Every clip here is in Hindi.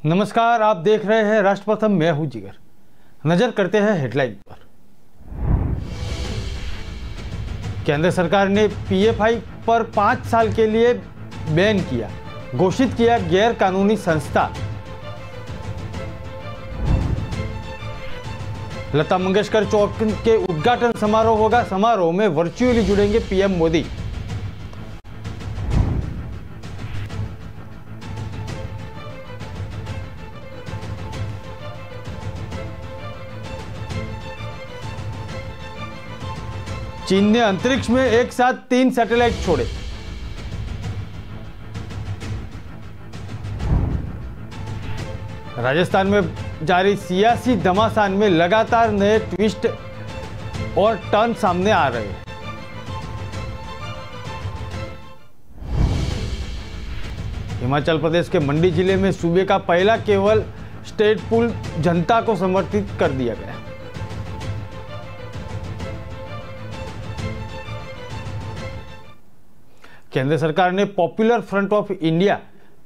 नमस्कार, आप देख रहे हैं राष्ट्रप्रथम। मैं हूं जिगर। नजर करते हैं हेडलाइन पर। केंद्र सरकार ने पीएफआई पर 5 साल के लिए बैन किया, घोषित किया गैर कानूनी संस्था। लता मंगेशकर चौक के उद्घाटन समारोह होगा। समारोह में वर्चुअली जुड़ेंगे पीएम मोदी। चीन ने अंतरिक्ष में एक साथ 3 सैटेलाइट छोड़े। राजस्थान में जारी सियासी घमासान में लगातार नए ट्विस्ट और टर्न सामने आ रहे हैं। हिमाचल प्रदेश के मंडी जिले में सूबे का पहला केबल स्टेट पुल जनता को समर्पित कर दिया गया। केंद्र सरकार ने popular front of India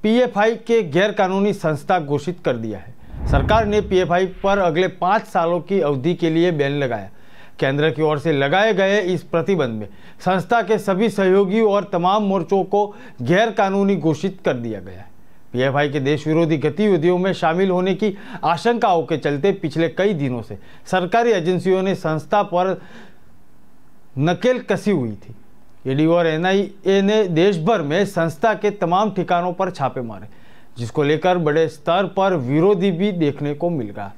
PFI के गैर कानूनी संस्था घोषित कर दिया है। सरकार ने पीएफआई पर अगले 5 सालों की अवधि के लिए बैन लगाया। केंद्र की ओर से लगाए गए इस प्रतिबंध में संस्था के सभी सहयोगी और तमाम मोर्चों को गैर कानूनी घोषित कर दिया गया है। पीएफआई के देश विरोधी गतिविधियों में शामिल होने की आशंकाओं के चलते पिछले कई दिनों से सरकारी एजेंसियों ने संस्था पर नकेल कसी हुई थी। ईडी और एनआईए ने देश भर में संस्था के तमाम ठिकानों पर छापे मारे, जिसको लेकर बड़े स्तर पर विरोधी भी देखने को मिल रहा।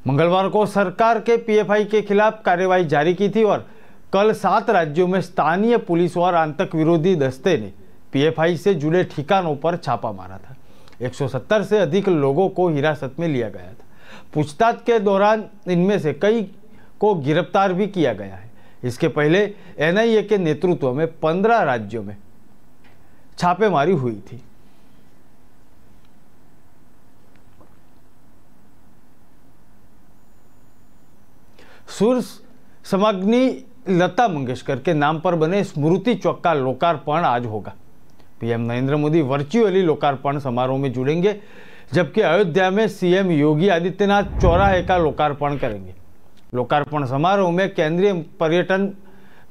मंगलवार को सरकार के पीएफआई के खिलाफ कार्रवाई जारी की थी और कल 7 राज्यों में स्थानीय पुलिस और आतंक विरोधी दस्ते ने पीएफआई से जुड़े ठिकानों पर छापा मारा था। 170 से अधिक लोगों को हिरासत में लिया गया था। पूछताछ के दौरान इनमें से कई को गिरफ्तार भी किया गया है। इसके पहले एनआईए के नेतृत्व में 15 राज्यों में छापेमारी हुई थी। सूर्य समाग्नि लता मंगेशकर के नाम पर बने स्मृति चौक का लोकार्पण आज होगा। पीएम नरेंद्र मोदी वर्चुअली लोकार्पण समारोह में जुड़ेंगे, जबकि अयोध्या में सीएम योगी आदित्यनाथ चौराहे का लोकार्पण करेंगे। लोकार्पण समारोह में केंद्रीय पर्यटन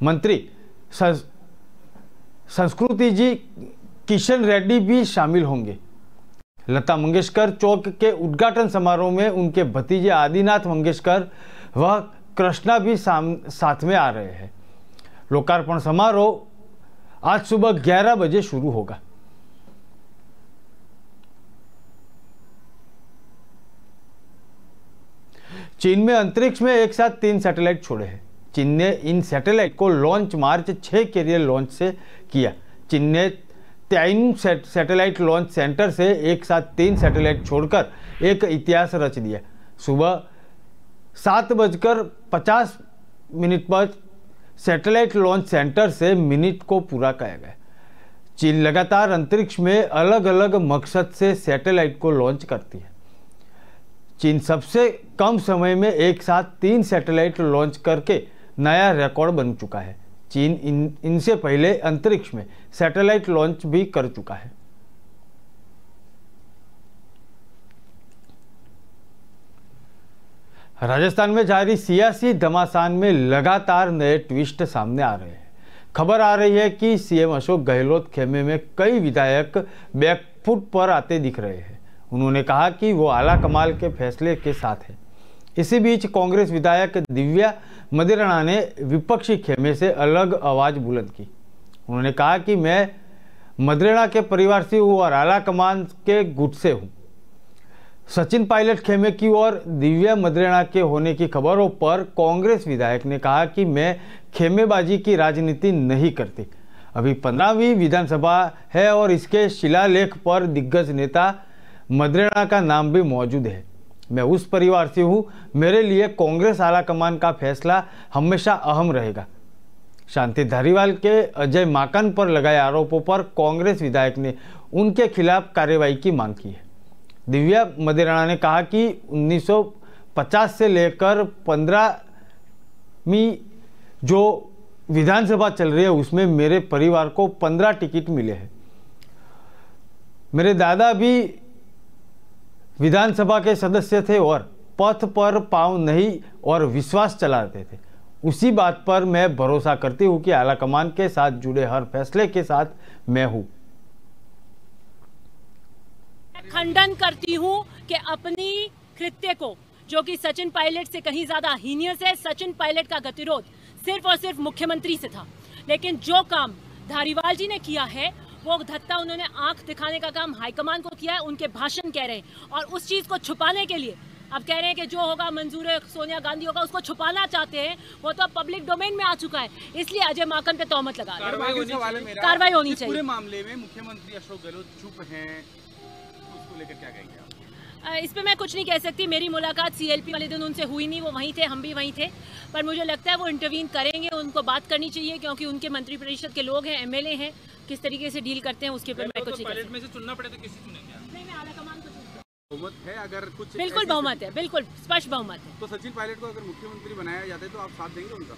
मंत्री संस्कृति जी किशन रेड्डी भी शामिल होंगे। लता मंगेशकर चौक के उद्घाटन समारोह में उनके भतीजे आदिनाथ मंगेशकर व कृष्णा भी साथ में आ रहे हैं। लोकार्पण समारोह आज सुबह 11 बजे शुरू होगा। चीन में अंतरिक्ष में एक साथ 3 सैटेलाइट छोड़े हैं। चीन ने इन सैटेलाइट को लॉन्च मार्च 6 कैरियर लॉन्च से किया। चीन ने त्याइन सैटेलाइट लॉन्च सेंटर से एक साथ 3 सैटेलाइट छोड़कर एक इतिहास रच दिया। सुबह 7:50 पर सैटेलाइट लॉन्च सेंटर से मिनट को पूरा किया गया। चीन लगातार अंतरिक्ष में अलग अलग मकसद से सैटेलाइट को लॉन्च करती है। चीन सबसे कम समय में एक साथ 3 सैटेलाइट लॉन्च करके नया रिकॉर्ड बन चुका है। चीन इनसे पहले अंतरिक्ष में सैटेलाइट लॉन्च भी कर चुका है। राजस्थान में जारी सियासी घमासान में लगातार नए ट्विस्ट सामने आ रहे हैं। खबर आ रही है कि सीएम अशोक गहलोत खेमे में कई विधायक बैकफुट पर आते दिख रहे हैं। उन्होंने कहा कि वो आला कमाल के फैसले के साथ है। इसी बीच कांग्रेस विधायक दिव्या मदेरणा ने विपक्षी खेमे से अलग आवाज बुलंद की। उन्होंने कहा कि मैं मदेरणा के परिवार से हूँ और आला कमान के गुट से हूँ। सचिन पायलट खेमे की और दिव्या मदेरणा के होने की खबरों पर कांग्रेस विधायक ने कहा कि मैं खेमेबाजी की राजनीति नहीं करती। अभी 15वीं विधानसभा है और इसके शिलालेख पर दिग्गज नेता मदेरणा का नाम भी मौजूद है। मैं उस परिवार से हूँ। मेरे लिए कांग्रेस आलाकमान का फैसला हमेशा अहम रहेगा। शांति धारीवाल के अजय माकन पर लगाए आरोपों पर कांग्रेस विधायक ने उनके खिलाफ कार्रवाई की मांग की है। दिव्या मदेरणा ने कहा कि 1950 से लेकर 15वीं जो विधानसभा चल रही है उसमें मेरे परिवार को 15 टिकट मिले हैं। मेरे दादा भी विधानसभा के सदस्य थे और पथ पर पांव नहीं और विश्वास चलाते थे। उसी बात पर मैं भरोसा करती हूं कि आलाकमान के साथ जुड़े हर फैसले के साथ मैं हूं। खंडन करती हूं कि अपनी कृत्य को, जो कि सचिन पायलट से कहीं ज्यादा हीनियस है, सचिन पायलट का गतिरोध सिर्फ और सिर्फ मुख्यमंत्री से था, लेकिन जो काम धारीवाल जी ने किया है वो धत्ता उन्होंने आंख दिखाने का काम हाईकमान को किया है। उनके भाषण कह रहे हैं और उस चीज को छुपाने के लिए अब कह रहे हैं कि जो होगा मंजूर है सोनिया गांधी होगा, उसको छुपाना चाहते हैं। वो तो अब पब्लिक डोमेन में आ चुका है, इसलिए अजय माकन पे तोहमत लगा रहे हैं। कार्रवाई होनी चाहिए। पूरे मामले में मुख्यमंत्री अशोक गहलोत चुप हैं, उसको लेकर क्या कहेंगे आप? इस पे मैं कुछ नहीं कह सकती। मेरी मुलाकात सीएलपी वाले दिन उनसे हुई नहीं, वो वहीं थे, हम भी वहीं थे, पर मुझे लगता है वो इंटरवीन करेंगे, उनको बात करनी चाहिए क्योंकि उनके मंत्रिपरिषद के लोग हैं, एमएलए हैं, किस तरीके से डील करते हैं उसके ऊपर मैं कुछ नहीं कह सकती। में से चुनना पड़े तो किसी चुनेंगे आप? नहीं, मैं आलाकमान को चुनूंगा। बहुमत है अगर कुछ? बिल्कुल बहुमत है, बिल्कुल स्पष्ट बहुमत है। तो सचिन पायलट को अगर मुख्यमंत्री बनाया जाता है तो आप साथ देंगे उनका?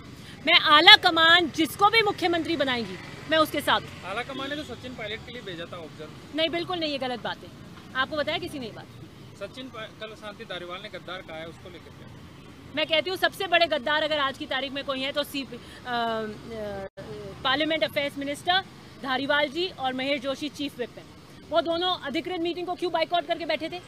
मैं आलाकमान जिसको भी मुख्यमंत्री बनाएंगी मैं उसके साथ। आलाकमान ने तो सचिन पायलट के लिए भेजा था ऑब्जर्व। नहीं, बिल्कुल नहीं, ये गलत बात है। आपको बताया किसी ने ये बात? सचिन कल शांति धारीवाल ने गद्दार कहा है, उसको लेकर मैं कहती हूँ सबसे बड़े गद्दार अगर आज की तारीख में कोई है तो पार्लियामेंट अफेयर्स मिनिस्टर धारीवाल जी और महेश जोशी चीफ विप हैं। वो दोनों अधिकृत मीटिंग को क्यों बाइकआउट करके बैठे थे?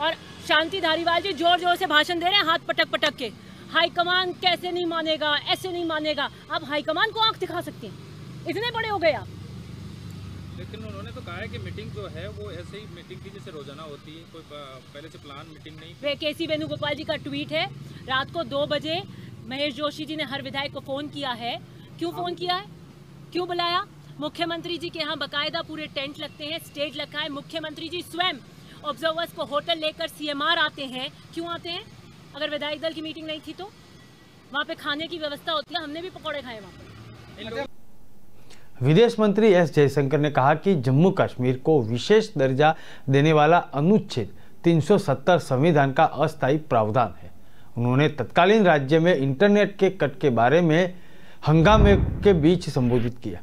और शांति धारीवाल जी जोर जोर से भाषण दे रहे हैं, हाथ पटक पटक के, हाईकमान कैसे नहीं मानेगा, ऐसे नहीं मानेगा। आप हाईकमान को आंख दिखा सकते हैं, इतने बड़े हो गए आप। लेकिन उन्होंने तो कहा है कि मीटिंग जो है वो ऐसे ही मीटिंग की जैसे रोजाना होती है, कोई पहले से प्लान मीटिंग नहीं। केसी वेणुगोपाल जी का ट्वीट है, रात को 2 बजे महेश जोशी जी ने हर विधायक को फोन किया है। क्यों फोन किया है, क्यों बुलाया? मुख्यमंत्री जी के यहाँ बकायदा पूरे टेंट लगते हैं, स्टेज रखा है, मुख्यमंत्री जी स्वयं ऑब्जर्वर्स को होटल लेकर सीएमआर आते हैं। क्यों आते हैं? अगर विधायक दल की मीटिंग नहीं थी तो वहाँ पे खाने की व्यवस्था होती है, हमने भी पकौड़े खाए वहाँ पे। विदेश मंत्री एस जयशंकर ने कहा कि जम्मू कश्मीर को विशेष दर्जा देने वाला अनुच्छेद 370 संविधान का अस्थायी प्रावधान है। उन्होंने तत्कालीन राज्य में इंटरनेट के कट के बारे में हंगामे के बीच संबोधित किया।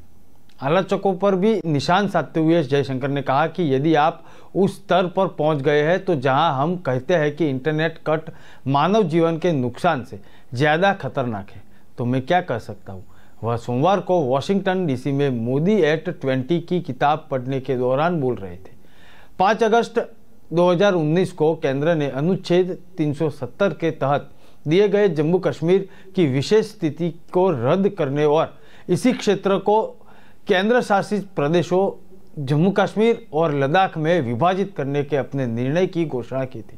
आलोचकों पर भी निशान साधते हुए एस जयशंकर ने कहा कि यदि आप उस स्तर पर पहुंच गए हैं तो जहां हम कहते हैं कि इंटरनेट कट मानव जीवन के नुकसान से ज़्यादा खतरनाक है, तो मैं क्या कर सकता हूं। वह सोमवार को वॉशिंगटन डीसी में मोदी एट 20 की किताब पढ़ने के दौरान बोल रहे थे। 5 अगस्त 2019 को केंद्र ने अनुच्छेद 370 के तहत दिए गए जम्मू कश्मीर की विशेष स्थिति को रद्द करने और इसी क्षेत्र को केंद्र शासित प्रदेशों जम्मू कश्मीर और लद्दाख में विभाजित करने के अपने निर्णय की घोषणा की थी।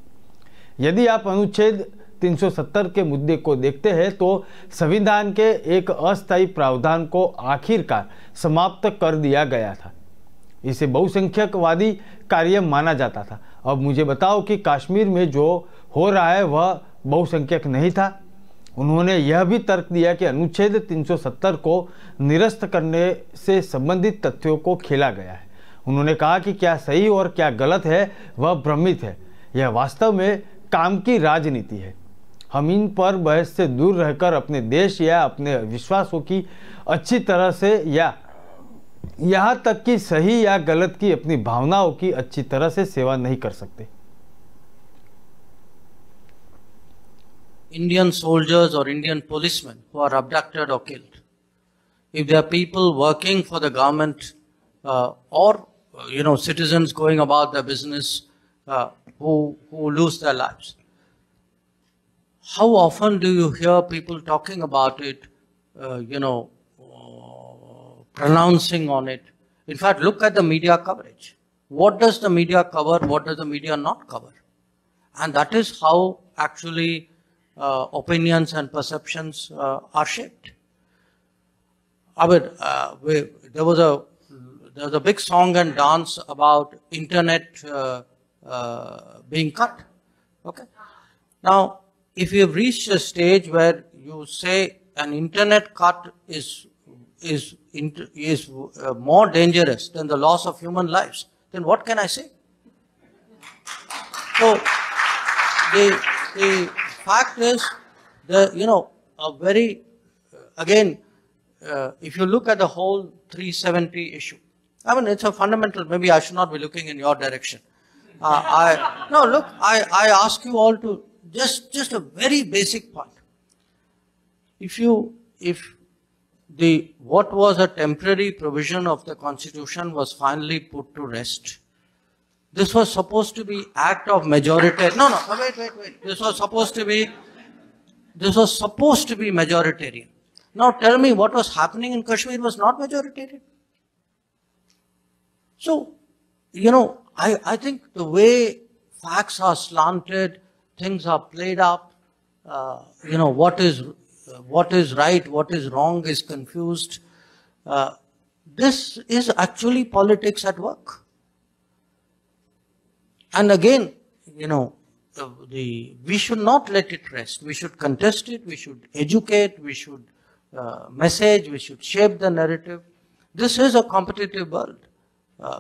यदि आप अनुच्छेद 370 के मुद्दे को देखते हैं तो संविधान के एक अस्थायी प्रावधान को आखिरकार समाप्त कर दिया गया था। इसे बहुसंख्यकवादी कार्य माना जाता था। अब मुझे बताओ कि कश्मीर में जो हो रहा है वह बहुसंख्यक नहीं था। उन्होंने यह भी तर्क दिया कि अनुच्छेद 370 को निरस्त करने से संबंधित तथ्यों को खेला गया है। उन्होंने कहा कि क्या सही और क्या गलत है वह भ्रमित है, यह वास्तव में काम की राजनीति है। हम इन पर बहस से दूर रहकर अपने देश या अपने विश्वासों की अच्छी तरह से या यहाँ तक कि सही या गलत की अपनी भावनाओं की अच्छी तरह से सेवा नहीं कर सकते। Indian soldiers or Indian policemen who are abducted or killed, if they are people working for the government or citizens going about their business who lose their lives, how often do you hear people talking about it, pronouncing on it? In fact, look at the media coverage. What does the media cover? What does the media not cover? And that is how actually opinions and perceptions are shaped. There was a big song and dance about internet being cut. Okay. Now, if you have reached a stage where you say an internet cut is more dangerous than the loss of human lives, then what can I say? So the fact is if you look at the whole 370 issue, I mean, it's a fundamental, maybe I should not be looking in your direction. I ask you all to just a very basic point. What was a temporary provision of the Constitution was finally put to rest. This was supposed to be act of majority. No, wait. This was supposed to be majoritarian. Now tell me, what was happening in Kashmir was not majoritarian. So, I think the way facts are slanted, things are played up, what is right, what is wrong is confused. This is actually politics at work. And again, we should not let it rest. We should contest it, we should educate, we should message, we should shape the narrative. This is a competitive world.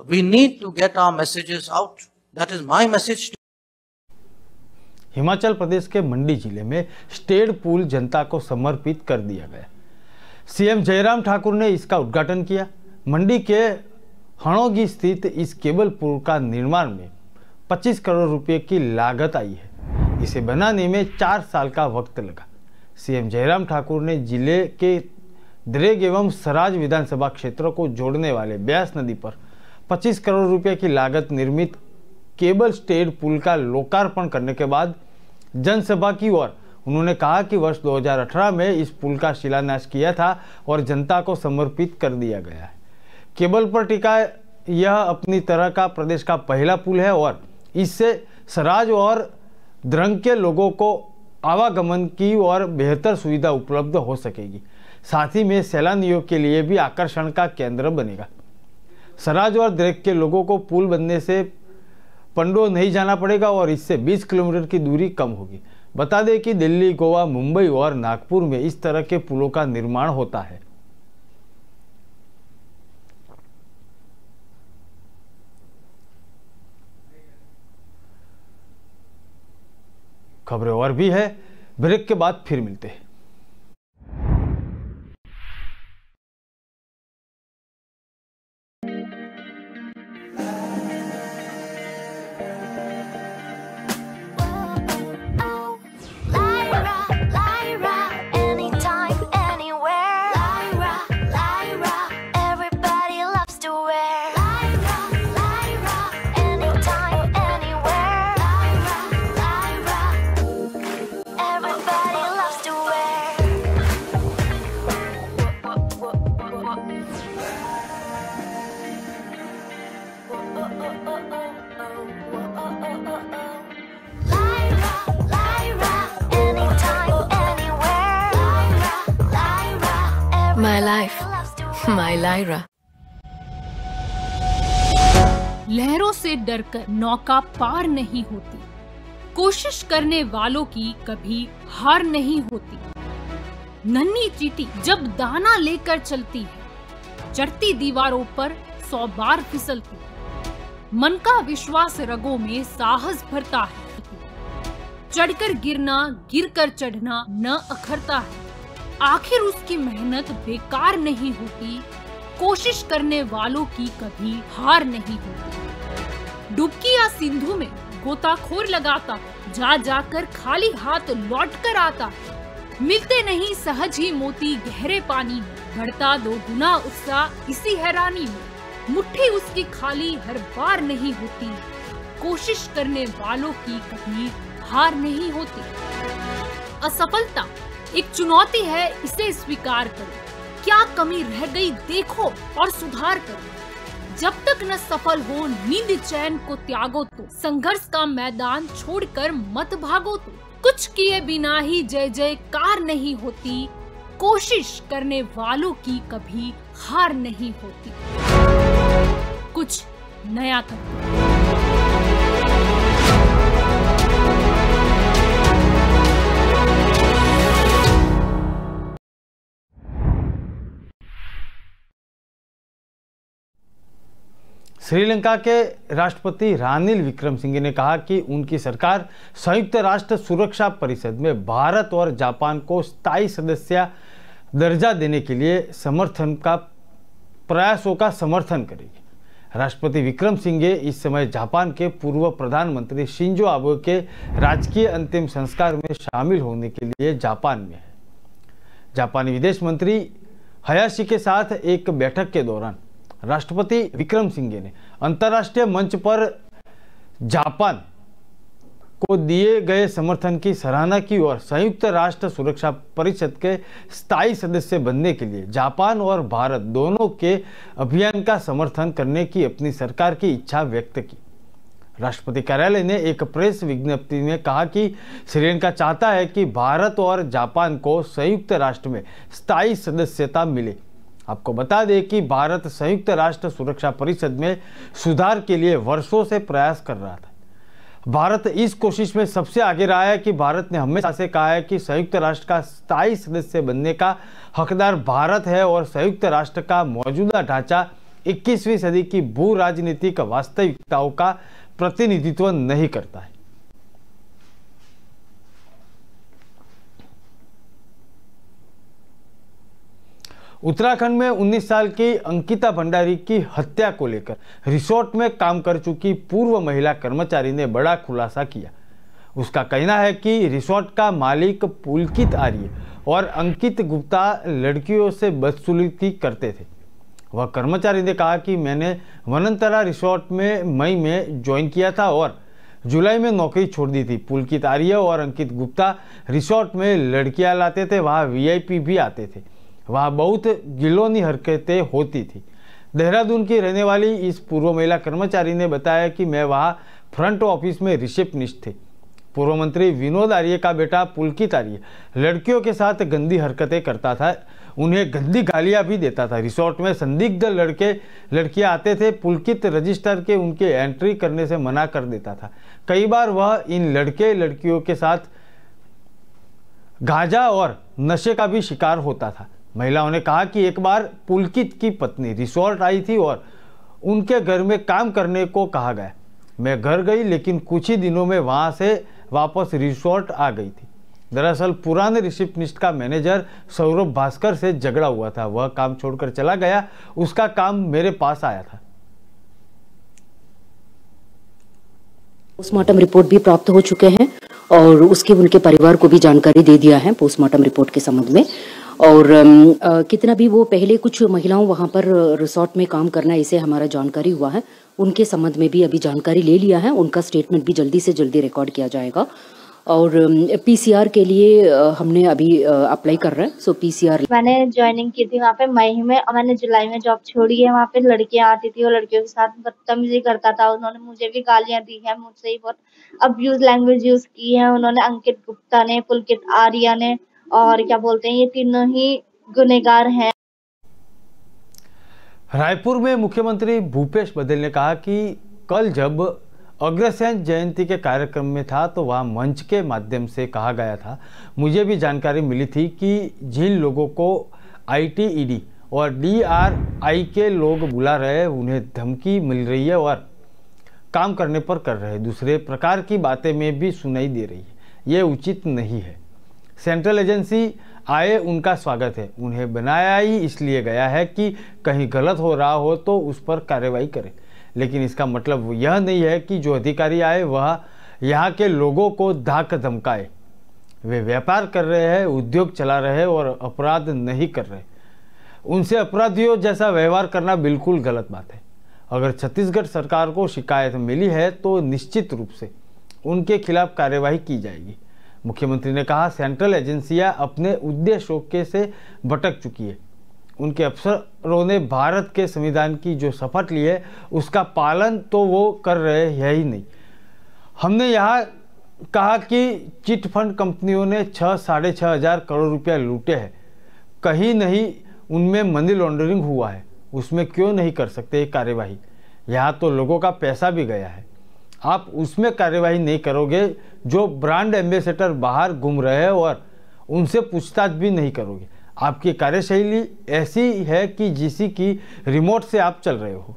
We need to get our messages out. That is my message to Himachal Pradesh के मंडी जिले में स्टेट पूल जनता को समर्पित कर दिया गया। सीएम जयराम ठाकुर ने इसका उद्घाटन किया। मंडी के हणोगी स्थित इस केबल पुल का निर्माण में 25 करोड़ रुपए की लागत आई है। इसे बनाने में 4 साल का वक्त लगा। सीएम जयराम ठाकुर ने जिले के द्रेग एवं सराज विधानसभा क्षेत्रों को जोड़ने वाले ब्यास नदी पर 25 करोड़ रुपए की लागत निर्मित केबल स्टेट पुल का लोकार्पण करने के बाद जनसभा की ओर उन्होंने कहा कि वर्ष 2018 में इस पुल का शिलान्यास किया था और जनता को समर्पित कर दिया गया है। केबल पर टिका यह अपनी तरह का प्रदेश का पहला पुल है और इससे सराज और द्रंग के लोगों को आवागमन की और बेहतर सुविधा उपलब्ध हो सकेगी। साथ ही में सैलानियों के लिए भी आकर्षण का केंद्र बनेगा। सराज और द्रंग के लोगों को पुल बनने से पंडो नहीं जाना पड़ेगा और इससे 20 किलोमीटर की दूरी कम होगी। बता दें कि दिल्ली, गोवा, मुंबई और नागपुर में इस तरह के पुलों का निर्माण होता है। खबरें और भी है, ब्रेक के बाद फिर मिलते हैं। My life, my Lyra. लहरों से डरकर नौका पार नहीं होती, कोशिश करने वालों की कभी हार नहीं होती। नन्ही चींटी जब दाना लेकर चलती है, चढ़ती दीवारों पर 100 बार फिसलती है। मन का विश्वास रगों में साहस भरता है, चढ़कर गिरना, गिरकर चढ़ना न अखरता है। आखिर उसकी मेहनत बेकार नहीं होती, कोशिश करने वालों की कभी हार नहीं होती। डुबकी या सिंधु में गोताखोर लगाता, जा जाकर खाली हाथ लौट कर आता। मिलते नहीं सहज ही मोती गहरे पानी में, बढ़ता 2 गुना उत्साह इसी हैरानी में। मुट्ठी उसकी खाली हर बार नहीं होती, कोशिश करने वालों की कभी हार नहीं होती। असफलता एक चुनौती है, इसे स्वीकार करो। क्या कमी रह गई देखो और सुधार करो। जब तक न सफल हो नींद चैन को त्यागो तो, संघर्ष का मैदान छोड़कर मत भागो तो। कुछ किए बिना ही जय जयकार नहीं होती, कोशिश करने वालों की कभी हार नहीं होती। कुछ नया करो। श्रीलंका के राष्ट्रपति रानिल विक्रमसिंघे ने कहा कि उनकी सरकार संयुक्त राष्ट्र सुरक्षा परिषद में भारत और जापान को स्थायी सदस्य दर्जा देने के लिए प्रयासों का समर्थन करेगी। राष्ट्रपति विक्रम सिंघे इस समय जापान के पूर्व प्रधानमंत्री शिंजो आबे के राजकीय अंतिम संस्कार में शामिल होने के लिए जापान में है। जापानी विदेश मंत्री हयाशी के साथ एक बैठक के दौरान राष्ट्रपति विक्रम सिंघे ने अंतर्राष्ट्रीय मंच पर जापान को दिए गए समर्थन की सराहना की और संयुक्त राष्ट्र सुरक्षा परिषद के स्थायी सदस्य बनने के लिए जापान और भारत दोनों के अभियान का समर्थन करने की अपनी सरकार की इच्छा व्यक्त की। राष्ट्रपति कार्यालय ने एक प्रेस विज्ञप्ति में कहा कि श्रीलंका चाहता है कि भारत और जापान को संयुक्त राष्ट्र में स्थायी सदस्यता मिले। आपको बता दें कि भारत संयुक्त राष्ट्र सुरक्षा परिषद में सुधार के लिए वर्षों से प्रयास कर रहा था। भारत इस कोशिश में सबसे आगे रहा है कि भारत ने हमेशा से कहा है कि संयुक्त राष्ट्र का स्थायी सदस्य बनने का हकदार भारत है और संयुक्त राष्ट्र का मौजूदा ढांचा 21वीं सदी की भू राजनीतिक वास्तविकताओं का प्रतिनिधित्व नहीं करता है। उत्तराखंड में 19 साल की अंकिता भंडारी की हत्या को लेकर रिसोर्ट में काम कर चुकी पूर्व महिला कर्मचारी ने बड़ा खुलासा किया। उसका कहना है कि रिसोर्ट का मालिक पुलकित आर्य और अंकित गुप्ता लड़कियों से बदसलूकी करते थे। वह कर्मचारी ने कहा कि मैंने वनंतरा रिसोर्ट में मई में ज्वाइन किया था और जुलाई में नौकरी छोड़ दी थी। पुलकित आर्य और अंकित गुप्ता रिसोर्ट में लड़कियां लाते थे, वहाँ वीआईपी भी आते थे, वहाँ बहुत गिलोनी हरकतें होती थी। देहरादून की रहने वाली इस पूर्व महिला कर्मचारी ने बताया कि मैं वहाँ फ्रंट ऑफिस में रिसेप्शनिस्ट थी। पूर्व मंत्री विनोद आर्य का बेटा पुलकित आर्य लड़कियों के साथ गंदी हरकतें करता था, उन्हें गंदी गालियां भी देता था। रिसोर्ट में संदिग्ध लड़कियां आते थे। पुलकित रजिस्टर के उनके एंट्री करने से मना कर देता था। कई बार वह इन लड़कियों के साथ गांजा और नशे का भी शिकार होता था। महिलाओं ने कहा कि एक बार पुलकित की पत्नी रिसोर्ट आई थी और उनके घर में काम करने को कहा गया। मैं घर गई, लेकिन कुछ ही दिनों में वहां से वापस रिसोर्ट आ गई थी। दरअसल पुराने रिसेप्शनिस्ट का मैनेजर सौरभ भास्कर से झगड़ा हुआ था। वह काम छोड़कर चला गया। उसका काम मेरे पास आया था। पोस्टमार्टम रिपोर्ट भी प्राप्त हो चुके हैं और उसके उनके परिवार को भी जानकारी दे दिया है पोस्टमार्टम रिपोर्ट के संबंध में। और कितना भी वो पहले कुछ महिलाओं वहां पर रिसोर्ट में काम करना, इसे हमारा जानकारी हुआ है, उनके संबंध में भी अभी जानकारी ले लिया है। उनका स्टेटमेंट भी जल्दी से जल्दी रिकॉर्ड किया जाएगा। और पीसीआर के लिए हमने अभी अप्लाई कर रहे हैं। सो पीसीआर मैंने ज्वाइनिंग की थी वहाँ पे मई में और मैंने जुलाई में जॉब छोड़ी है। वहाँ पे लड़कियां आती थी और लड़कियों के साथ बदतमीजी करता था। उन्होंने मुझे भी गालियां दी हैं, मुझसे ही बहुत अब्यूज लैंग्वेज यूज की है उन्होंने। अंकित गुप्ता ने, पुलकित आर्या ने और क्या बोलते हैं, ये तीनों ही गुनहगार हैं। रायपुर में मुख्यमंत्री भूपेश बघेल ने कहा कि कल जब अग्रसेन जयंती के कार्यक्रम में था तो वहाँ मंच के माध्यम से कहा गया था, मुझे भी जानकारी मिली थी कि जिन लोगों को आईटीईडी और डीआरआई के लोग बुला रहे हैं उन्हें धमकी मिल रही है और काम करने पर कर रहे हैं। दूसरे प्रकार की बातें में भी सुनाई दे रही है। ये उचित नहीं है। सेंट्रल एजेंसी आए, उनका स्वागत है। उन्हें बनाया ही इसलिए गया है कि कहीं गलत हो रहा हो तो उस पर कार्रवाई करें। लेकिन इसका मतलब यह नहीं है कि जो अधिकारी आए वह यहाँ के लोगों को धाक धमकाए। वे व्यापार कर रहे हैं, उद्योग चला रहे हैं और अपराध नहीं कर रहे। उनसे अपराधियों जैसा व्यवहार करना बिल्कुल गलत बात है। अगर छत्तीसगढ़ सरकार को शिकायत मिली है तो निश्चित रूप से उनके खिलाफ कार्यवाही की जाएगी। मुख्यमंत्री ने कहा, सेंट्रल एजेंसियां अपने उद्देश्यों के से भटक चुकी है। उनके अफसरों ने भारत के संविधान की जो शपथ ली है उसका पालन तो वो कर रहे हैं ही नहीं। हमने यहाँ कहा कि चिट फंड कंपनियों ने 6-6.5 हज़ार करोड़ रुपया लूटे हैं, कहीं नहीं उनमें मनी लॉन्ड्रिंग हुआ है, उसमें क्यों नहीं कर सकते कार्यवाही? यहाँ तो लोगों का पैसा भी गया है, आप उसमें कार्यवाही नहीं करोगे। जो ब्रांड एम्बेसडर बाहर घूम रहे हैं और उनसे पूछताछ भी नहीं करोगे। आपकी कार्यशैली ऐसी है कि जिसी की रिमोट से आप चल रहे हो।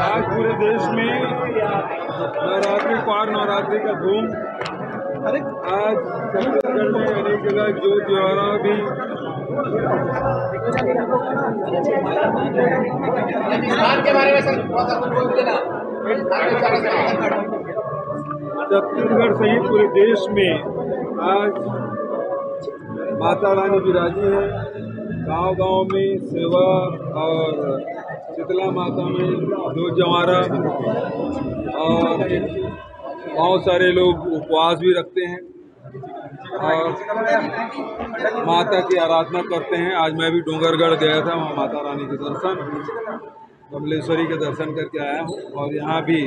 आज पूरे देश में नवरात्रि पार नवरात्रि का धूम आज छत्तीसगढ़ में अनेक जगह जो ज्वारा भी छत्तीसगढ़ सहित पूरे देश में आज माता रानी विराजी है। गांव-गांव में सेवा और शीतला माता में दो जवारा और बहुत सारे लोग उपवास भी रखते हैं और माता की आराधना करते हैं। आज मैं भी डोंगरगढ़ गया था, वहाँ माता रानी के दर्शन, कमलेश्वरी के दर्शन करके आया हूँ और यहाँ भी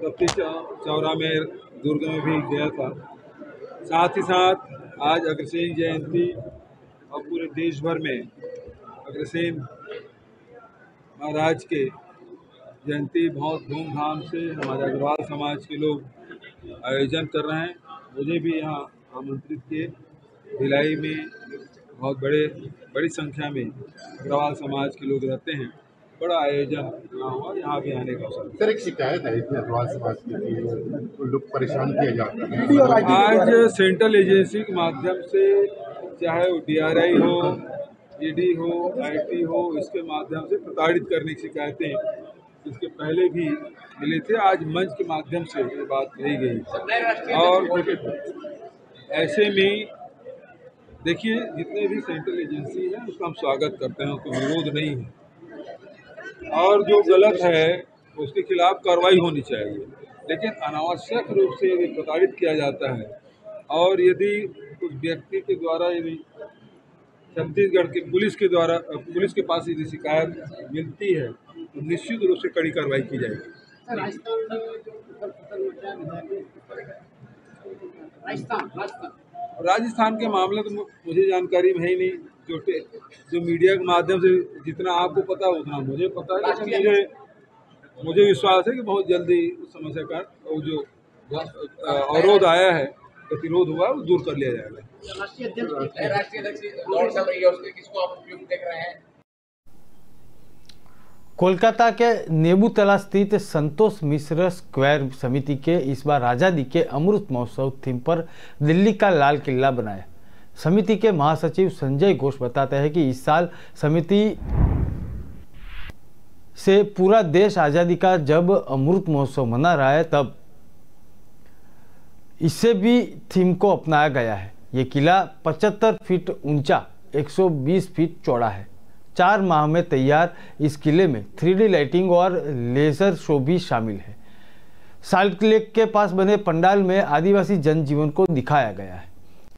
सती चौरा में दुर्ग में भी गया था। साथ ही साथ आज अग्रसेन जयंती और पूरे देश भर में अग्रसेन महाराज के जयंती बहुत धूमधाम से हमारे अग्रवाल समाज के लोग आयोजन कर रहे हैं। मुझे भी यहाँ आमंत्रित किए। भिलाई में बहुत बड़ी संख्या में अग्रवाल समाज के लोग रहते हैं। बड़ा आयोजन हुआ, यहाँ भी आने का अवसर। सर, एक शिकायत है इसमें अग्रवाल समाज की, लोग परेशान किए जाते हैं। आज सेंट्रल एजेंसी के माध्यम से, चाहे वो DRI हो, ED हो, IT हो, इसके माध्यम से प्रताड़ित करने की शिकायतें इसके पहले भी मिले थे। आज मंच के माध्यम से ये बात कही गई और ऐसे में देखिए, जितने भी सेंट्रल एजेंसी हैं उसका हम स्वागत करते हैं, उसको विरोध नहीं है और जो गलत है उसके खिलाफ कार्रवाई होनी चाहिए। लेकिन अनावश्यक रूप से यदि प्रताड़ित किया जाता है और यदि उस व्यक्ति के द्वारा यदि छत्तीसगढ़ के पुलिस के पास यदि शिकायत मिलती है तो निश्चित रूप से कड़ी कार्रवाई की जाएगी। राजस्थान के मामले तो मुझे जानकारी में ही नहीं। जो मीडिया के माध्यम से जितना आपको पता है उतना मुझे पता है, लेकिन मुझे विश्वास है कि बहुत जल्दी उस समस्या का जो अवरोध आया है, गतिरोध हुआ है, वो दूर कर लिया जाएगा। राष्ट्रीय अध्यक्ष दौड़ चल रही है, उसके किसको आप उपयुक्त देख रहे हैं? कोलकाता के नेबूतला स्थित संतोष मिश्र स्क्वायर समिति के इस बार आज़ादी के अमृत महोत्सव थीम पर दिल्ली का लाल किला बनाया। समिति के महासचिव संजय घोष बताते हैं कि इस साल समिति से पूरा देश आज़ादी का जब अमृत महोत्सव मना रहा है, तब इससे भी थीम को अपनाया गया है। ये किला 75 फीट ऊंचा, 120 फीट चौड़ा है। 4 माह में तैयार इस किले में 3D लाइटिंग और लेजर शो भी शामिल है। साल्ट लेक के पास बने पंडाल में आदिवासी जनजीवन को दिखाया गया है।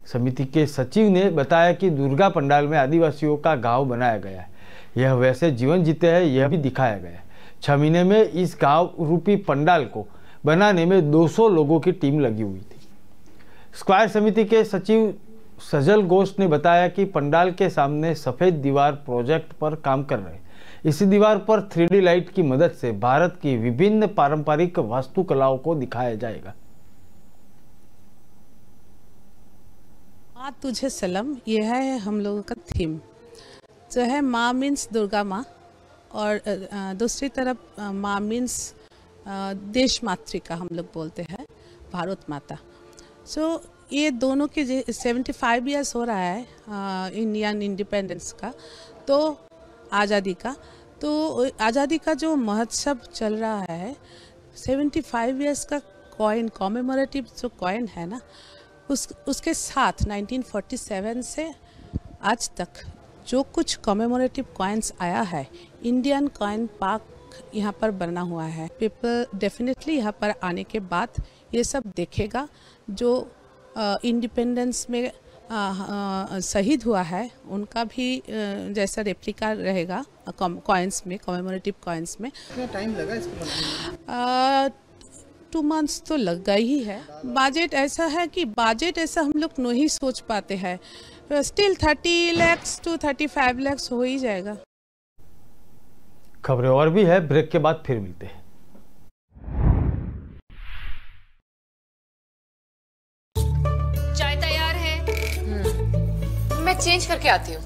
समिति के सचिव ने बताया कि दुर्गा पंडाल में आदिवासियों का गांव बनाया गया है। यह वैसे जीवन जीते हैं, यह भी दिखाया गया है। 6 महीने में इस गांव रूपी पंडाल को बनाने में 200 लोगों की टीम लगी हुई थी। स्क्वायर समिति के सचिव सजल घोष ने बताया कि पंडाल के सामने सफेद दीवार प्रोजेक्ट पर काम कर रहे हैं। इसी दीवार पर 3D लाइट की मदद से भारत की विभिन्न पारंपरिक वास्तुकलाओं को दिखाया जाएगा। माँ तुझे सलाम, यह है हम लोगों का थीम, जो है माँ मीन्स दुर्गा माँ और दूसरी तरफ माँ मीन्स देश मातृका हम लोग बोलते हैं, भारत माता। सो ये दोनों के 75 ईयर्स हो रहा है इंडियन इंडिपेंडेंस का, तो आज़ादी का, तो आज़ादी का जो महोत्सव चल रहा है 75 ईयर्स का कॉइन, कॉमेमोरेटिव जो कॉइन है ना, उसके साथ 1947 से आज तक जो कुछ कॉमेमोरेटिव कॉइन्स आया है, इंडियन कॉइन पार्क यहाँ पर बना हुआ है। पीपल डेफिनेटली यहाँ पर आने के बाद ये सब देखेगा जो इंडिपेंडेंस में शहीद हुआ है, उनका भी जैसा रेप्लिका रहेगा कॉइन्स में, कॉमेमोरेटिव कॉइन्स में। कितना टाइम लगा इसको बनाने में? 2 मंथ्स तो लग गई ही है। बजट ऐसा है कि बजट ऐसा हम लोग नहीं सोच पाते हैं, स्टिल 30 लाख to 35 लाख हो ही जाएगा। खबरें और भी है, ब्रेक के बाद फिर मिलते हैं। चाय तैयार है। मैं चेंज करके आती हूँ।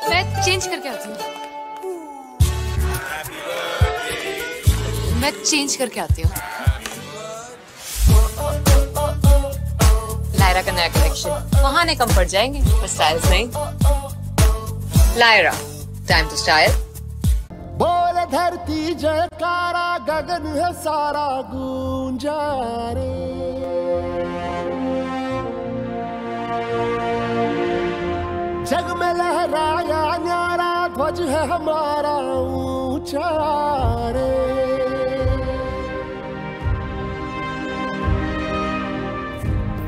मैं चेंज करके आती हूँ। मैं चेंज करके आती हूँ। लायरा का नया कलेक्शन बहाने कम पड़ जाएंगे, पर स्टाइल्स नहीं। लायरा, टाइम टू स्टाइल। बोल धरती जयकारा, गगन है सारा गूंजा रे। जग में लहराया न्यारा ध्वज है हमारा ऊंचा रे।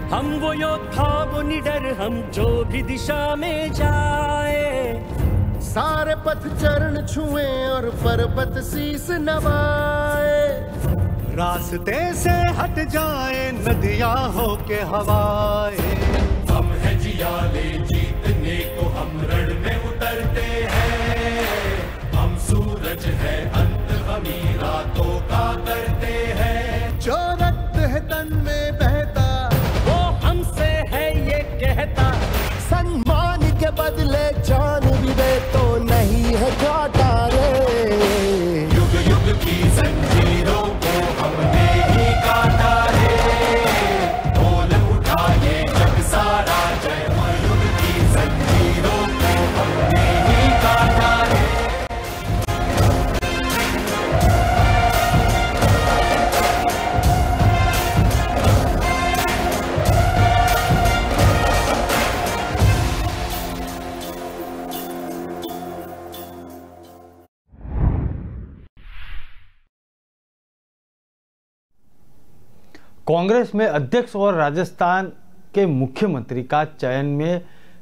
हम वो योद्धा वो निडर, हम जो भी दिशा में जाए, सारे पथ चरण छुए और पर्वत शीस नवाए। रास्ते से हट जाए नदियां हो के हवाए। हम है जियाले जीतने को, हम रण में उतरते हैं। हम सूरज है अंत, हम ही रातों का करते हैं। जो रक्त है तन में बहता, वो हमसे है ये कहता। सम्मान के बदले जान भी दे तो नहीं है घाटा रे। युग युग की जंजीरों को हमने ही काटा है। बोल उठा ये जग सारा, जय हो युग की जंजीरों को हमने ही काटा है। कांग्रेस में अध्यक्ष और राजस्थान के मुख्यमंत्री का चयन में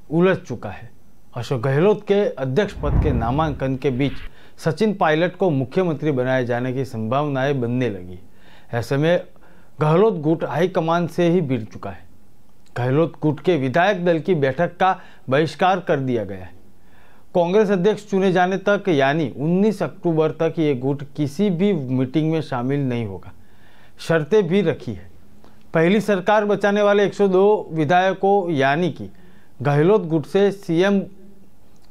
उलझ चुका है। अशोक गहलोत के अध्यक्ष पद के नामांकन के बीच सचिन पायलट को मुख्यमंत्री बनाए जाने की संभावनाएं बनने लगी। ऐसे में गहलोत गुट हाईकमान से ही भिड़ चुका है। गहलोत गुट के विधायक दल की बैठक का बहिष्कार कर दिया गया है। कांग्रेस अध्यक्ष चुने जाने तक यानी 19 अक्टूबर तक ये गुट किसी भी मीटिंग में शामिल नहीं होगा। शर्तें भी रखी है। पहली सरकार बचाने वाले 102 विधायकों यानी कि गहलोत गुट से सीएम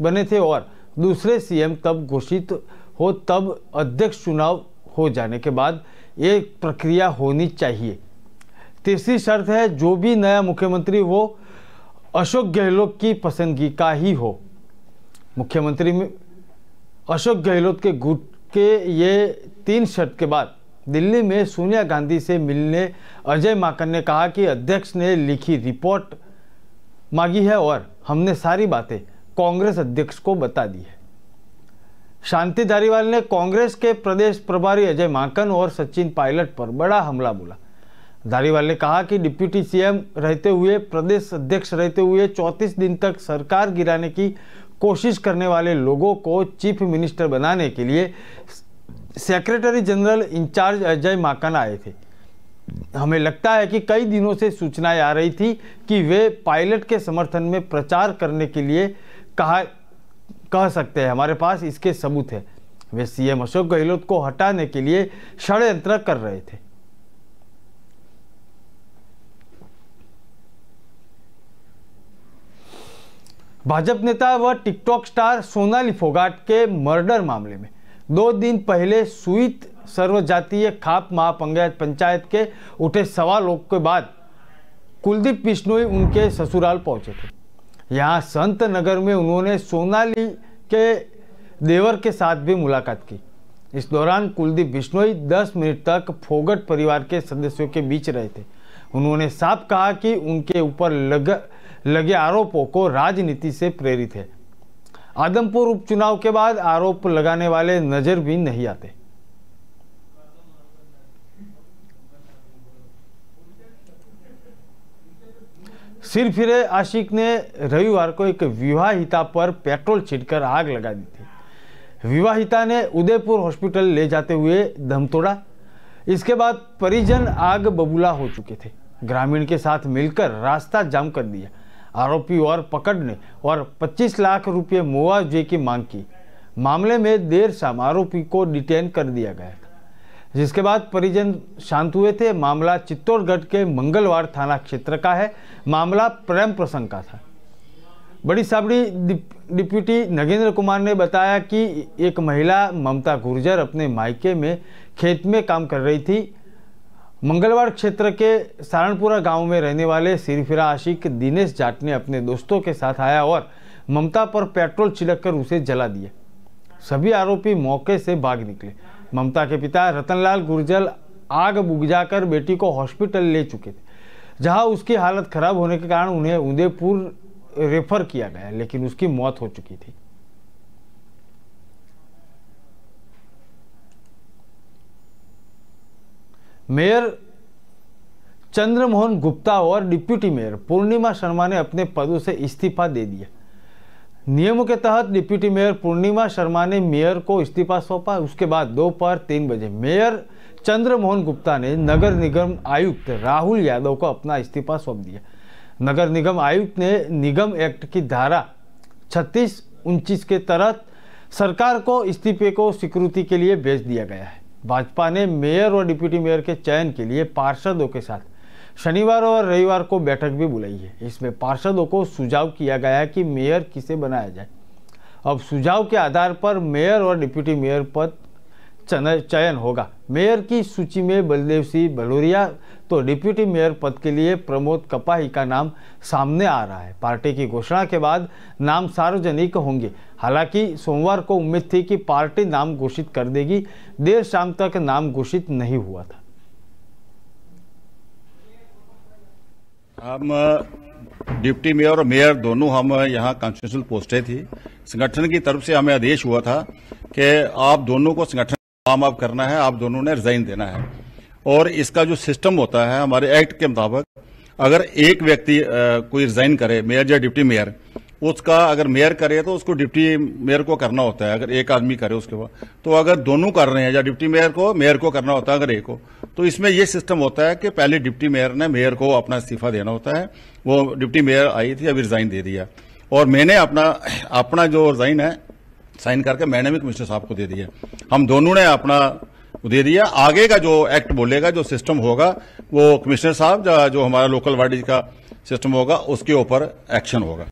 बने थे और दूसरे सीएम तब घोषित हो तब अध्यक्ष चुनाव हो जाने के बाद ये प्रक्रिया होनी चाहिए। तीसरी शर्त है जो भी नया मुख्यमंत्री हो अशोक गहलोत की पसंदगी का ही हो। मुख्यमंत्री में अशोक गहलोत के गुट के ये 3 शर्त के बाद दिल्ली में सोनिया गांधी से मिलने अजय माकन ने कहा कि अध्यक्ष ने लिखी रिपोर्ट मांगी है और हमने सारी बातें कांग्रेस अध्यक्ष को बता दी है। शांति धारीवाल ने कांग्रेस के प्रदेश प्रभारी अजय माकन और सचिन पायलट पर बड़ा हमला बोला। धारीवाल ने कहा कि डिप्टी सीएम रहते हुए, प्रदेश अध्यक्ष रहते हुए 34 दिन तक सरकार गिराने की कोशिश करने वाले लोगों को चीफ मिनिस्टर बनाने के लिए secretary general in charge Ajay Maken आए थे। हमें लगता है कि कई दिनों से सूचनाएं आ रही थी कि वे पायलट के समर्थन में प्रचार करने के लिए कह सकते हैं। हमारे पास इसके सबूत है। वे सीएम अशोक गहलोत को हटाने के लिए षड्यंत्र कर रहे थे। भाजपा नेता व टिकटॉक स्टार सोनाली फोगाट के मर्डर मामले में 2 दिन पहले सुईत सर्वजातीय खाप महापंचायत के उठे सवालों के बाद कुलदीप बिश्नोई उनके ससुराल पहुंचे थे। यहां संत नगर में उन्होंने सोनाली के देवर के साथ भी मुलाकात की। इस दौरान कुलदीप बिश्नोई 10 मिनट तक फोगट परिवार के सदस्यों के बीच रहे थे। उन्होंने साफ कहा कि उनके ऊपर लगे आरोपों को राजनीति से प्रेरित है। आदमपुर उपचुनाव के बाद आरोप लगाने वाले नजर भी नहीं आते। सिरफिरे आशिक ने रविवार को एक विवाहिता पर पेट्रोल छिड़कर आग लगा दी थी। विवाहिता ने उदयपुर हॉस्पिटल ले जाते हुए दम तोड़ा। इसके बाद परिजन आग बबूला हो चुके थे। ग्रामीण के साथ मिलकर रास्ता जाम कर दिया। आरोपी और पकड़ने और 25 लाख रुपए मुआवजे की मांग की। मामले में देर शाम आरोपी को डिटेन कर दिया गया था, जिसके बाद परिजन शांत हुए थे। मामला चित्तौड़गढ़ के मंगलवार थाना क्षेत्र का है। मामला प्रेम प्रसंग का था। बड़ी साबड़ी डिप्टी नगेंद्र कुमार ने बताया कि एक महिला ममता गुर्जर अपने मायके में खेत में काम कर रही थी मंगलवार क्षेत्र के सारणपुरा गांव में रहने वाले सिरफिरा आशिक दिनेश जाट ने अपने दोस्तों के साथ आया और ममता पर पेट्रोल छिड़ककर उसे जला दिया। सभी आरोपी मौके से भाग निकले। ममता के पिता रतनलाल गुर्जर आग बुझाकर बेटी को हॉस्पिटल ले चुके थे, जहां उसकी हालत खराब होने के कारण उन्हें उदयपुर रेफर किया गया, लेकिन उसकी मौत हो चुकी थी। मेयर चंद्रमोहन गुप्ता और डिप्टी मेयर पूर्णिमा शर्मा ने अपने पदों से इस्तीफा दे दिया। नियमों के तहत डिप्टी मेयर पूर्णिमा शर्मा ने मेयर को इस्तीफा सौंपा। उसके बाद दोपहर 3 बजे मेयर चंद्रमोहन गुप्ता ने नगर निगम आयुक्त राहुल यादव को अपना इस्तीफा सौंप दिया। नगर निगम आयुक्त ने निगम एक्ट की धारा 36-29 के तहत सरकार को इस्तीफे को स्वीकृति के लिए भेज दिया गया है। भाजपा ने मेयर और डिप्टी मेयर के चयन के लिए पार्षदों के साथ शनिवार और रविवार को बैठक भी बुलाई है। इसमें पार्षदों को सुझाव किया गया है कि मेयर किसे बनाया जाए। अब सुझाव के आधार पर मेयर और डिप्टी मेयर पद चयन होगा। मेयर की सूची में बलदेव सिंह भलोरिया तो डिप्टी मेयर पद के लिए प्रमोद कपाही का नाम सामने आ रहा है। पार्टी की घोषणा के बाद नाम सार्वजनिक होंगे। हालांकि सोमवार को उम्मीद थी कि पार्टी नाम घोषित कर देगी। देर शाम तक नाम घोषित नहीं हुआ था। हम डिप्टी मेयर और मेयर दोनों हम यहाँ कॉन्स्टिट्यूशनल पोस्टें थी। संगठन की तरफ से हमें आदेश हुआ था कि आप दोनों को संगठन काम आप करना है, आप दोनों ने रिजाइन देना है। और इसका जो सिस्टम होता है हमारे एक्ट के मुताबिक, अगर एक व्यक्ति कोई रिजाइन करे, मेयर या डिप्टी मेयर, उसका अगर मेयर करे तो उसको डिप्टी मेयर को करना होता है। अगर एक आदमी करे उसके बाद, तो अगर दोनों कर रहे हैं या डिप्टी मेयर को करना होता है अगर एक को, तो इसमें यह सिस्टम होता है कि पहले डिप्टी मेयर ने मेयर को अपना इस्तीफा देना होता है। वो डिप्टी मेयर आई थी, अभी रिजाइन दे दिया और मैंने अपना जो रिजाइन है साइन करके मैंने भी कमिश्नर साहब को दे दिया। हम दोनों ने अपना दे दिया। आगे का जो एक्ट बोलेगा, जो सिस्टम होगा, वो कमिश्नर साहब जो हमारा लोकल बॉडी का सिस्टम होगा उसके ऊपर एक्शन होगा।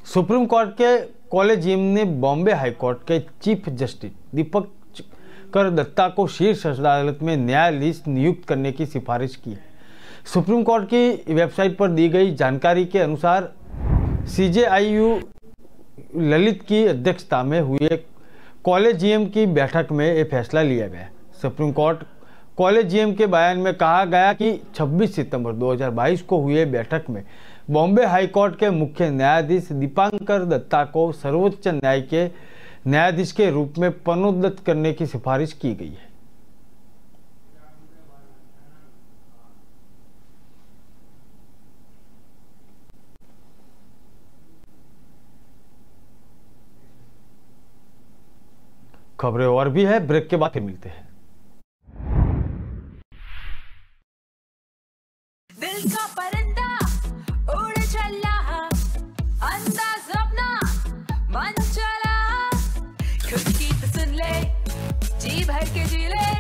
सुप्रीम कोर्ट के कॉलेजियम ने बॉम्बे हाई कोर्ट के चीफ जस्टिस दीपक कर दत्ता को शीर्ष अदालत में न्यायाधीश नियुक्त करने की सिफारिश की है। सुप्रीम कोर्ट की वेबसाइट पर दी गई जानकारी के अनुसार CJIU ललित की अध्यक्षता में हुए कॉलेजियम की बैठक में यह फैसला लिया गया। सुप्रीम कोर्ट कॉलेजियम के बयान में कहा गया कि 26 सितंबर 2022 को हुए बैठक में बॉम्बे हाई कोर्ट के मुख्य न्यायाधीश दीपांकर दत्ता को सर्वोच्च न्यायालय के न्यायाधीश के रूप में पदोन्नत करने की सिफारिश की गई है। खबरें और भी है, ब्रेक के बाद फिर मिलते हैं। दिल का परिंदा उड़ चला, अंदाज अपना मन चला, खुद की तो सुन ले, जी भर के जी ले,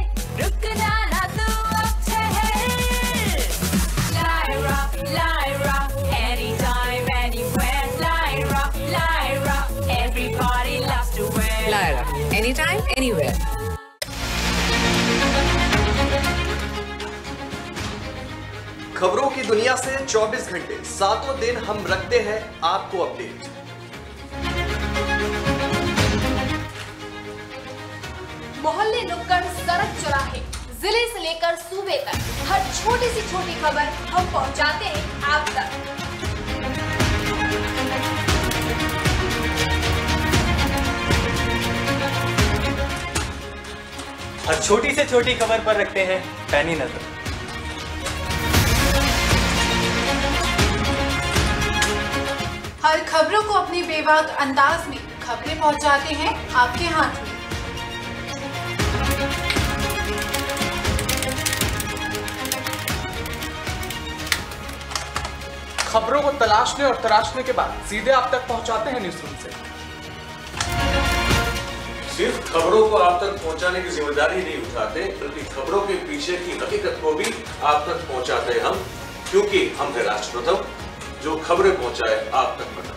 रुकना ना तू अब ठहर। Lyra, anytime, anywhere. Lyra, everybody loves to wear. Lyra, anytime, anywhere. खबरों की दुनिया से 24 घंटे 7 दिन हम रखते हैं आपको अपडेट। मोहल्ले, नुक्कड़, सड़क, चौराहे, जिले से लेकर सूबे तक हर छोटी सी छोटी खबर हम पहुंचाते हैं आप तक। हर छोटी से छोटी खबर पर रखते हैं पैनी नजर। हर खबरों को अपने बेबाक अंदाज में खबरें पहुंचाते हैं आपके हाथ में। खबरों को तलाशने और तराशने के बाद सीधे आप तक पहुंचाते हैं न्यूज़ रूम से। सिर्फ खबरों को आप तक पहुंचाने की जिम्मेदारी नहीं उठाते, बल्कि खबरों के पीछे की हकीकत को भी आप तक पहुंचाते हैं हम, क्योंकि हम है राष्ट्र प्रथम, जो खबरें पहुंचाए आप तक प्रथम।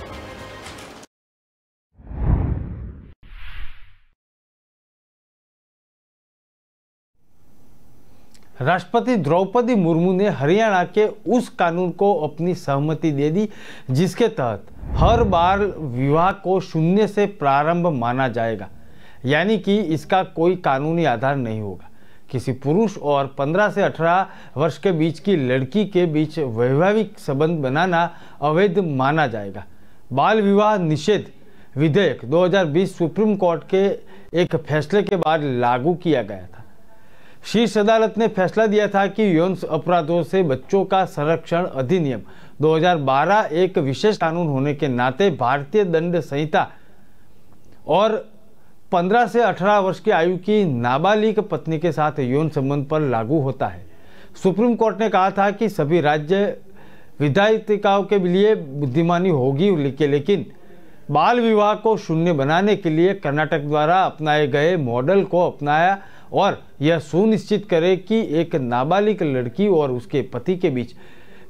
राष्ट्रपति द्रौपदी मुर्मू ने हरियाणा के उस कानून को अपनी सहमति दे दी जिसके तहत हर बार विवाह को शून्य से प्रारंभ माना जाएगा, यानी कि इसका कोई कानूनी आधार नहीं होगा। किसी पुरुष और 15 से 18 वर्ष के बीच की लड़की के बीच वैवाहिक संबंध बनाना अवैध माना जाएगा। बाल विवाह निषेध विधेयक 2020 सुप्रीम कोर्ट के एक फैसले के बाद लागू किया गया था। शीर्ष अदालत ने फैसला दिया था कि यौन अपराधों से बच्चों का संरक्षण अधिनियम 2012 एक विशेष कानून होने के नाते भारतीय दंड संहिता और 15 से 18 वर्ष की आयु की नाबालिग पत्नी के साथ यौन संबंध पर लागू होता है। सुप्रीम कोर्ट ने कहा था कि सभी राज्य विधायिकाओं के लिए बुद्धिमानी होगी, लेकिन बाल विवाह को शून्य बनाने के लिए कर्नाटक द्वारा अपनाए गए मॉडल को अपनाया और यह सुनिश्चित करे कि एक नाबालिग लड़की और उसके पति के बीच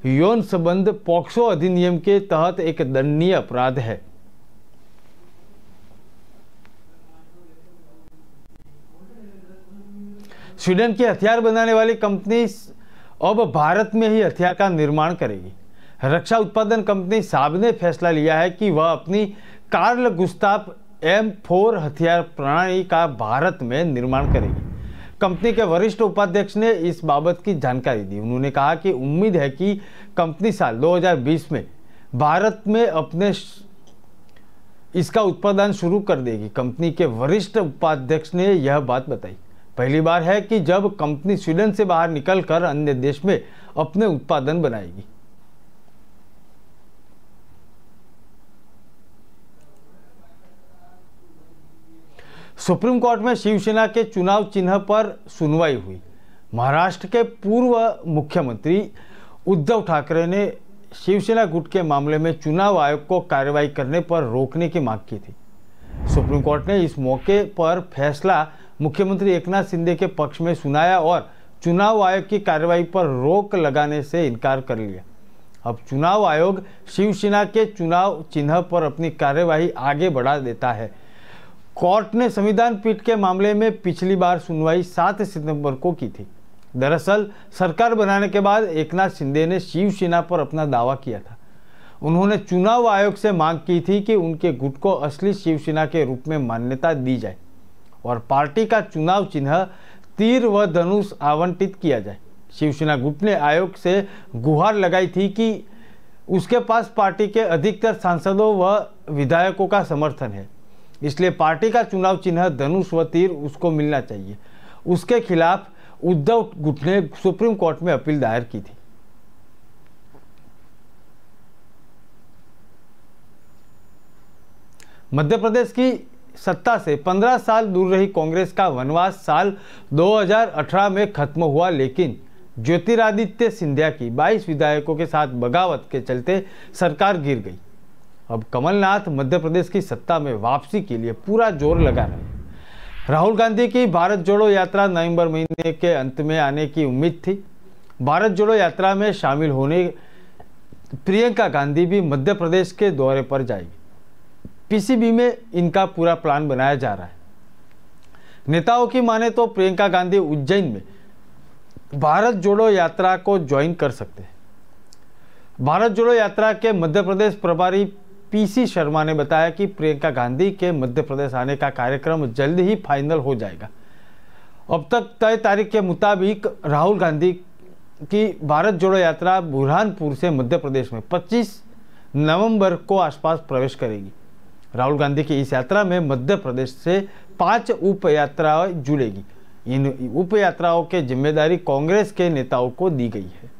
यौन संबंध पॉक्सो अधिनियम के तहत एक दंडनीय अपराध है। स्वीडन की हथियार बनाने वाली कंपनी अब भारत में ही हथियार का निर्माण करेगी। रक्षा उत्पादन कंपनी साब ने फैसला लिया है कि वह अपनी कार्ल गुस्ताफ M4 हथियार प्रणाली का भारत में निर्माण करेगी। कंपनी के वरिष्ठ उपाध्यक्ष ने इस बाबत की जानकारी दी। उन्होंने कहा कि उम्मीद है कि कंपनी साल 2020 में भारत में अपने इसका उत्पादन शुरू कर देगी। कंपनी के वरिष्ठ उपाध्यक्ष ने यह बात बताई। पहली बार है कि जब कंपनी स्वीडन से बाहर निकलकर अन्य देश में अपने उत्पादन बनाएगी। सुप्रीम कोर्ट में शिवसेना के चुनाव चिन्ह पर सुनवाई हुई। महाराष्ट्र के पूर्व मुख्यमंत्री उद्धव ठाकरे ने शिवसेना गुट के मामले में चुनाव आयोग को कार्रवाई करने पर रोकने की मांग की थी। सुप्रीम कोर्ट ने इस मौके पर फैसला मुख्यमंत्री एकनाथ शिंदे के पक्ष में सुनाया और चुनाव आयोग की कार्रवाई पर रोक लगाने से इनकार कर लिया। अब चुनाव आयोग शिवसेना के चुनाव चिन्ह पर अपनी कार्यवाही आगे बढ़ा देता है। कोर्ट ने संविधान पीठ के मामले में पिछली बार सुनवाई 7 सितंबर को की थी। दरअसल सरकार बनाने के बाद एकनाथ शिंदे ने शिवसेना पर अपना दावा किया था। उन्होंने चुनाव आयोग से मांग की थी कि उनके गुट को असली शिवसेना के रूप में मान्यता दी जाए और पार्टी का चुनाव चिन्ह तीर व धनुष आवंटित किया जाए। शिवसेना गुट ने आयोग से गुहार लगाई थी कि उसके पास पार्टी के अधिकतर सांसदों व विधायकों का समर्थन है, इसलिए पार्टी का चुनाव चिन्ह धनुष व तीर उसको मिलना चाहिए। उसके खिलाफ उद्धव गुट ने सुप्रीम कोर्ट में अपील दायर की थी। मध्य प्रदेश की सत्ता से 15 साल दूर रही कांग्रेस का वनवास साल 2018 में खत्म हुआ, लेकिन ज्योतिरादित्य सिंधिया की 22 विधायकों के साथ बगावत के चलते सरकार गिर गई। अब कमलनाथ मध्य प्रदेश की सत्ता में वापसी के लिए पूरा जोर लगा रहे हैं। राहुल गांधी की भारत जोड़ो यात्रा नवंबर महीने के अंत में आने की उम्मीद थी। भारत जोड़ो यात्रा में शामिल होने प्रियंका गांधी भी मध्य प्रदेश के दौरे पर जाएगी। पीसीबी में इनका पूरा प्लान बनाया जा रहा है। नेताओं की माने तो प्रियंका गांधी उज्जैन में भारत जोड़ो यात्रा को ज्वाइन कर सकते हैं। भारत जोड़ो यात्रा के मध्य प्रदेश प्रभारी पीसी शर्मा ने बताया कि प्रियंका गांधी के मध्य प्रदेश आने का कार्यक्रम जल्द ही फाइनल हो जाएगा। अब तक तय तारीख के मुताबिक राहुल गांधी की भारत जोड़ो यात्रा बुरहानपुर से मध्य प्रदेश में 25 नवंबर को आसपास प्रवेश करेगी। राहुल गांधी की इस यात्रा में मध्य प्रदेश से 5 उप यात्राएं जुड़ेगी। इन उप यात्राओं की जिम्मेदारी कांग्रेस के नेताओं को दी गई है।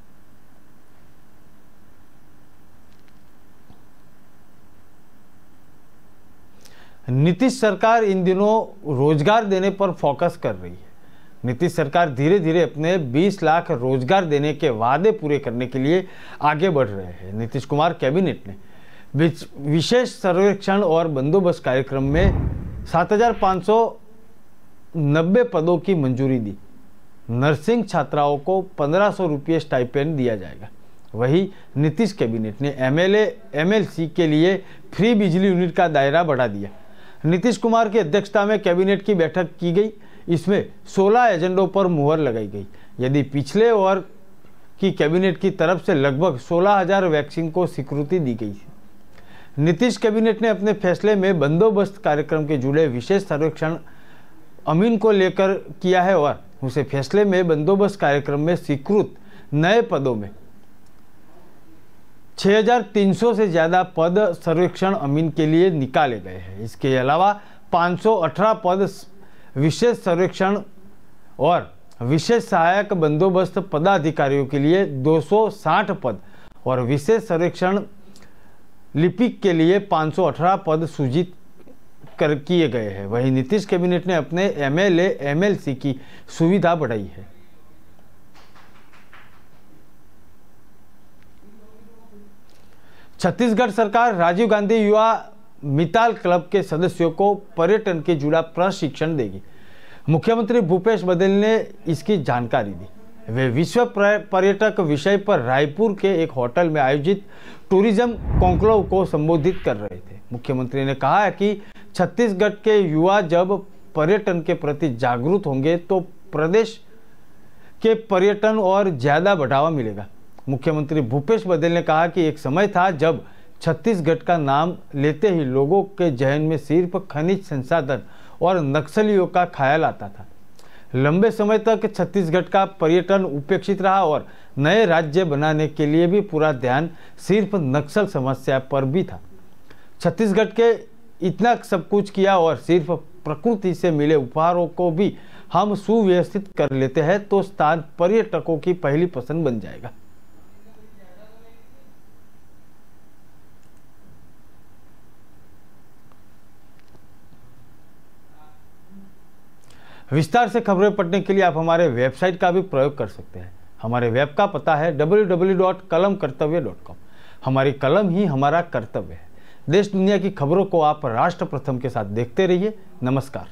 नीतीश सरकार इन दिनों रोजगार देने पर फोकस कर रही है। नीतीश सरकार धीरे धीरे अपने 20 लाख रोजगार देने के वादे पूरे करने के लिए आगे बढ़ रहे हैं। नीतीश कुमार कैबिनेट ने विशेष सर्वेक्षण और बंदोबस्त कार्यक्रम में 7,590 पदों की मंजूरी दी। नर्सिंग छात्राओं को 1,500 रुपये स्टाइपेंड दिया जाएगा। वहीं नीतीश कैबिनेट ने एमएलए एमएलसी के लिए फ्री बिजली यूनिट का दायरा बढ़ा दिया। नीतीश कुमार की अध्यक्षता में कैबिनेट की बैठक की गई। इसमें 16 एजेंडों पर मुहर लगाई गई। यदि पिछले वर्ग की कैबिनेट की तरफ से लगभग 16,000 वैक्सीन को स्वीकृति दी गई है। नीतीश कैबिनेट ने अपने फैसले में बंदोबस्त कार्यक्रम के जुड़े विशेष सर्वेक्षण अमीन को लेकर किया है और उसे फैसले में बंदोबस्त कार्यक्रम में स्वीकृत नए पदों में 6,300 से ज्यादा पद सर्वेक्षण अमीन के लिए निकाले गए हैं। इसके अलावा 518 पद विशेष सर्वेक्षण और विशेष सहायक बंदोबस्त पदाधिकारियों के लिए 260 पद और विशेष सर्वेक्षण लिपिक के लिए 518 पद सृजित कर किए गए हैं। वहीं नीतीश कैबिनेट ने अपने MLA MLC की सुविधा बढ़ाई है। छत्तीसगढ़ सरकार राजीव गांधी युवा मिताल क्लब के सदस्यों को पर्यटन के जुड़ा प्रशिक्षण देगी। मुख्यमंत्री भूपेश बघेल ने इसकी जानकारी दी। वे विश्व पर्यटक विषय पर रायपुर के एक होटल में आयोजित टूरिज्म कॉन्क्लेव को संबोधित कर रहे थे। मुख्यमंत्री ने कहा है कि छत्तीसगढ़ के युवा जब पर्यटन के प्रति जागरूक होंगे तो प्रदेश के पर्यटन और ज्यादा बढ़ावा मिलेगा। मुख्यमंत्री भूपेश बघेल ने कहा कि एक समय था जब छत्तीसगढ़ का नाम लेते ही लोगों के जहन में सिर्फ खनिज संसाधन और नक्सलियों का ख्याल आता था। लंबे समय तक छत्तीसगढ़ का पर्यटन उपेक्षित रहा और नए राज्य बनाने के लिए भी पूरा ध्यान सिर्फ नक्सल समस्या पर भी था। छत्तीसगढ़ के इतना सब कुछ किया और सिर्फ प्रकृति से मिले उपहारों को भी हम सुव्यवस्थित कर लेते हैं तो स्थान पर्यटकों की पहली पसंद बन जाएगा। विस्तार से खबरें पढ़ने के लिए आप हमारे वेबसाइट का भी प्रयोग कर सकते हैं। हमारे वेब का पता है www.kalamkartavya.com। हमारी कलम ही हमारा कर्तव्य है। देश दुनिया की खबरों को आप राष्ट्र प्रथम के साथ देखते रहिए। नमस्कार।